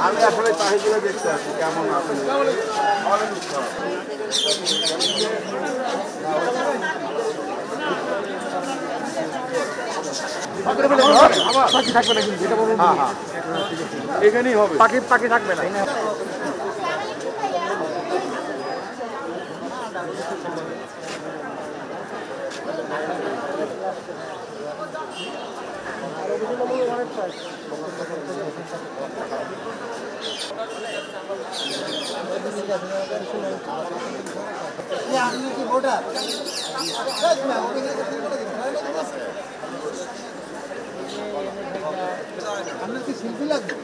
আমি আসলে চাহিদা দেখতে আছি কেমন আছে। পাখি থাকবে না কিন্তু এখানেই হবে, পাখি পাখি থাকবে না। আপনি কি ভোটার? আপনার কি শিল্পী লাগবে?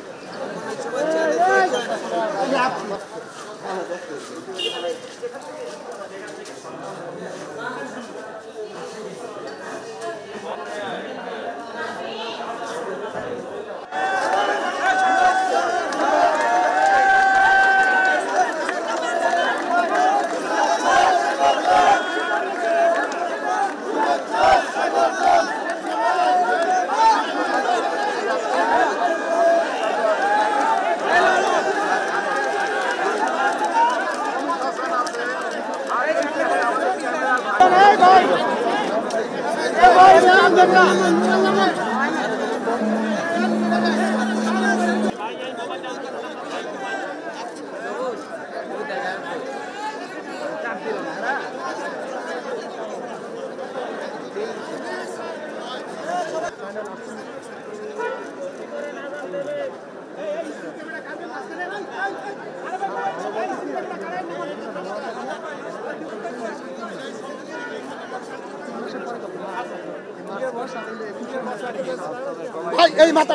ভাই এই মাথা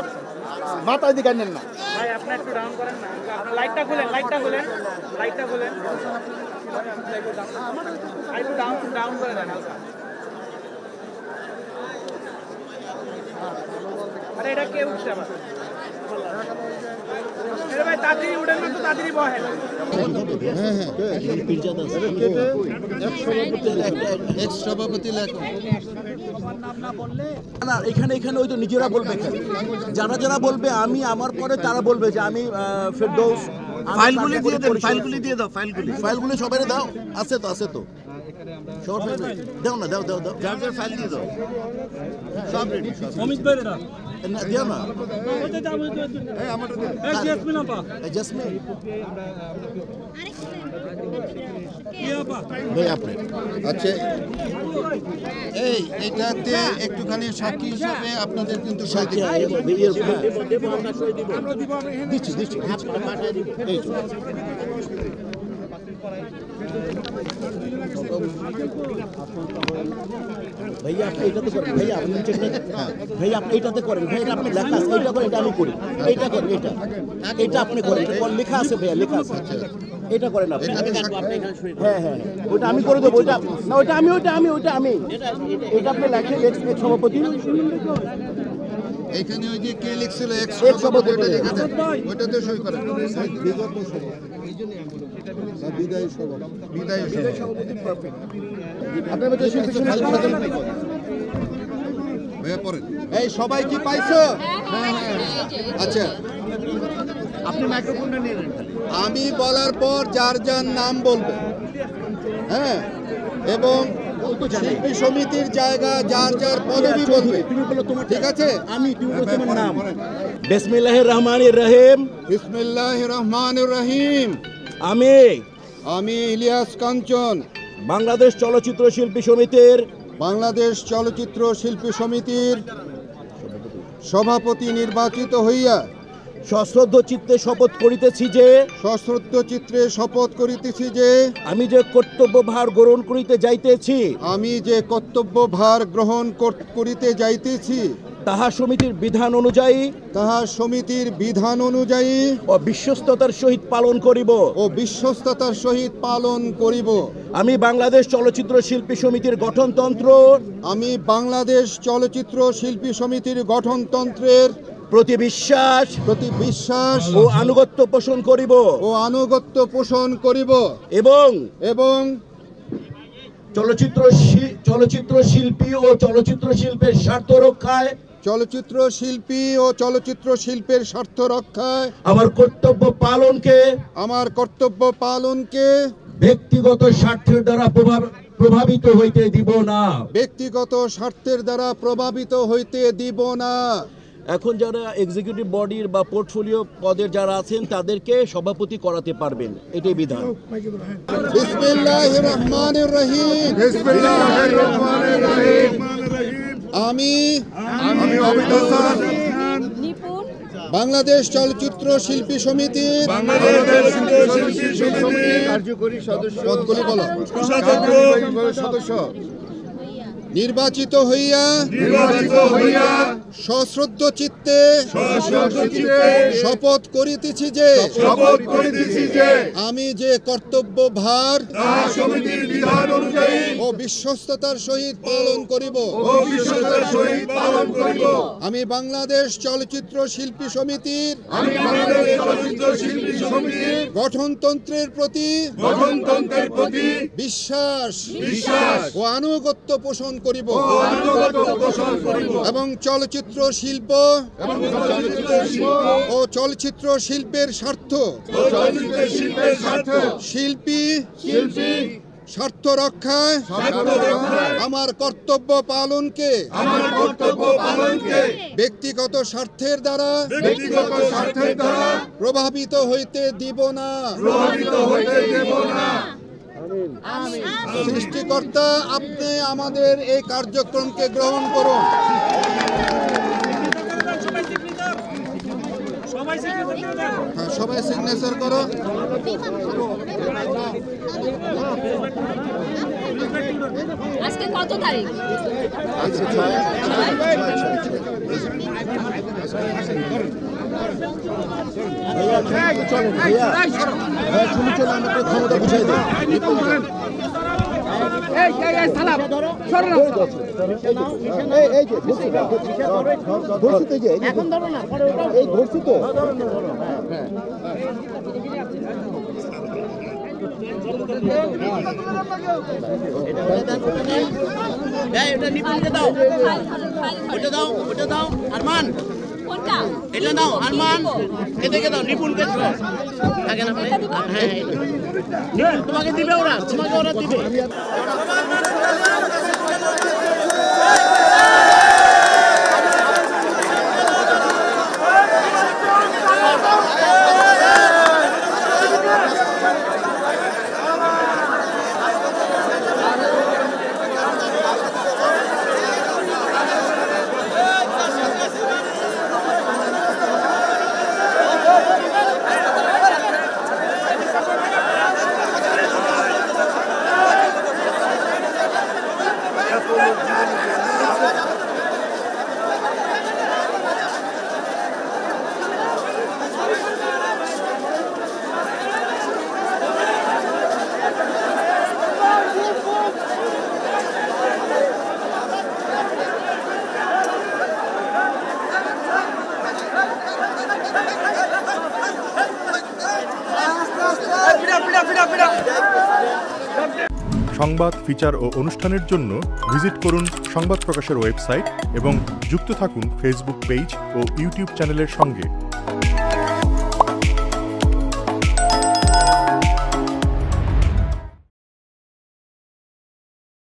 মাথায় দিকে নেন না ভাই, আপনি একটু ডাউন করেন না, আপনার লাইটটা খুলেন, লাইটটা খুলেন, লাইটটা খুলেন, একটু ডাউন ডাউন করে দেন হালকা। আরে এটা কে উঠছে আবার? আরে ভাই তাড়াতাড়ি উঠেন না তো, তাড়াতাড়ি বহেন। না এখানে এখানে ওই তো নিজেরা বলবে, যারা যারা বলবে আমি আমার পরে তারা বলবে যে আমি ফেরদৌস। ফাইলগুলি দিয়ে দেন, ফাইলগুলি দিয়ে দাও, ফাইলগুলি সবাই দাও, আছে তো আছে তো সব দাও না, দাও দাও দাও, যার যার ফাইল দিয়ে দাও, সব রেডি। অমিত ভাই না দিও না, এই আমারটা দে, এই জেসমিন আপা, এই জেসমিন কি আপা ভাই আপনি। আচ্ছা এই এটাতে একটুখানি সাক্ষী হিসাবে আপনাদের কিন্তু সাক্ষী দিচ্ছি দিচ্ছি এই ভাইয়া আপনি এটাতে করেন, ভাইয়া আপনি ভাইয়া আপনি এটাতে করেন, ভাই এটা আপনি লেখা আছে, এটা করেন, এটা আমি করি, এইটা করেন, এটা আপনি করেন, লেখা আছে ভাইয়া, লেখা আছে, এটা করেন আপনি। হ্যাঁ হ্যাঁ ওইটা আমি করে দেবো, ওইটা না ওইটা আমি এটা আপনি লেখেন এক সভাপতি এখানে ওই যে কে লিখছিল এক সভাপতি ওইটাতে সই করেন, বিদায়ী সভাপতি ভাইয়া পড়েন। এই সবাই কি পাইছো? আচ্ছা আপনি মাইক্রোফোনটা নিয়ে নেন, আমি বলার পর যার যার নাম বলবে, হ্যাঁ, এবং শিল্পী সমিতির জায়গা যার যার পদবি বলবে, তুমি বলো তোমার, ঠিক আছে? আমি তুমি বলো তোমার নাম। বিসমিল্লাহির রহমানির রহিম, বিসমিল্লাহির রহমানির রহিম। আমি ইলিয়াস কাঞ্চন বাংলাদেশ চলচ্চিত্র শিল্পী সমিতির সভাপতি নির্বাচিত হইয়া সশ্রদ্ধ চিত্তে শপথ করিতেছি যে আমি যে কর্তব্য ভার গ্রহণ করিতে যাইতেছি তাহা সমিতির বিধান অনুযায়ী ও বিশ্বস্ততার সহিত পালন করিব। আমি বাংলাদেশ চলচ্চিত্র শিল্পী সমিতির গঠনতন্ত্রের প্রতি বিশ্বাস ও আনুগত্য পোষণ করিব এবং চলচ্চিত্র শিল্পী ও চলচ্চিত্র শিল্পের স্বার্থ রক্ষায় চলচ্চিত্র শিল্পী ও চলচ্চিত্র শিল্পের স্বার্থ রক্ষায় আমার কর্তব্য পালনকে ব্যক্তিগত স্বার্থের দ্বারা প্রভাবিত হইতে দিব না। এখন যারা এক্সিকিউটিভ বডির বা পোর্টফোলিও পদের যারা আছেন তাদেরকে সভাপতি করাতে পারবেন, এটাই বিধান। বিসমিল্লাহির রহমানির রহিম। আমি বাংলাদেশ চলচ্চিত্র শিল্পী সমিতির কার্যকরী সদস্য নির্বাচিত হইয়া সশ্রদ্ধ চিত্তে শপথ করিতেছি যে আমি যে কর্তব্য ভার ও বিশ্বস্ততার সহিত পালন করিব। আমি বাংলাদেশ চলচ্চিত্র শিল্পী সমিতির গঠনতন্ত্রের প্রতি বিশ্বাস ও আনুগত্য পোষণ করিব এবং চলচ্চিত্র শিল্প ও চলচ্চিত্র শিল্পের স্বার্থ শিল্পী স্বার্থ রক্ষায় আমার কর্তব্য পালনকে ব্যক্তিগত স্বার্থের দ্বারা প্রভাবিত হইতে দিব না। সৃষ্টিকর্তা আপনি আমাদের এই কার্যক্রমকে গ্রহণ করুন। সবাই সিগনেচার করো। আজকে কত তারিখ? ক্ষমতা বুঝাই দেয়। আরমান এটা দাও, আরমান এদিকে দাও, নিপুণকে থাকে না। হ্যাঁ তোমাকে দিবে, তোমাকে ওরা দিবে। সংবাদ, ফিচার ও অনুষ্ঠানের জন্য ভিজিট করুন সংবাদ প্রকাশের ওয়েবসাইট এবং যুক্ত থাকুন ফেসবুক পেজ ও ইউটিউব চ্যানেলের সঙ্গে।